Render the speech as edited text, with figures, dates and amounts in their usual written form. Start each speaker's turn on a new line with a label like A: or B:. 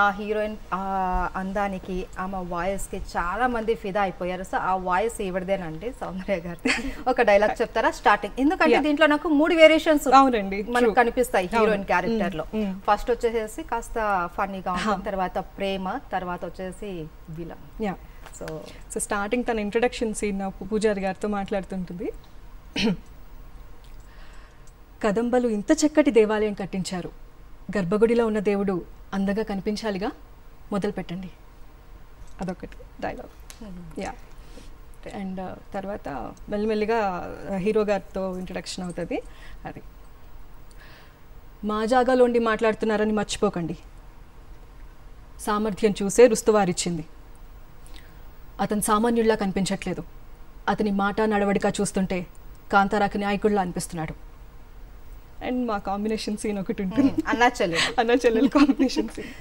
A: ఆ హీరోయిన్ అందానికి ఆమె వాయిస్కి చాలా మంది ఫిదా అయిపోయారు. సో ఆ వాయిస్ ఎవరిదేనండి? సౌందర్య గారు. ఒక డైలాగ్ చెప్తారా స్టార్టింగ్? ఎందుకంటే దీంట్లో నాకు 3 వేరియేషన్స్ మనకు కనిపిస్తాయి హీరోయిన్ క్యారెక్టర్ లో. ఫస్ట్ వచ్చేసి కాస్త ఫన్నీగా ఉంటుంది, తర్వాత ప్రేమ, తర్వాత వచ్చేసి విలన్.
B: సో స్టార్టింగ్ తన ఇంట్రడక్షన్ సీన్ పూజారి గారితో మాట్లాడుతుంటుంది. కదంబలు ఇంత చక్కటి దేవాలయం కట్టించారు, గర్భగుడిలో ఉన్న దేవుడు అందంగా కనిపించాలిగా, మొదలు పెట్టండి. అదొకటి డైలాగ్. అండ్ తర్వాత మెల్లిమెల్లిగా హీరో గారితో ఇంట్రడక్షన్ అవుతుంది. అది మా జాగాలోండి మాట్లాడుతున్నారని మర్చిపోకండి. సామర్థ్యం చూసే రుస్తువారిచ్చింది. అతను సామాన్యుల్లా కనిపించట్లేదు. అతని మాట నడవడిక చూస్తుంటే కాంతారాకి నాయకుడిలా అనిపిస్తున్నాడు. అండ్ మా కాంబినేషన్ సీన్ ఒకటి ఉంటుంది,
A: అన్నా చెల్లెలు
B: కాంబినేషన్ సీన్.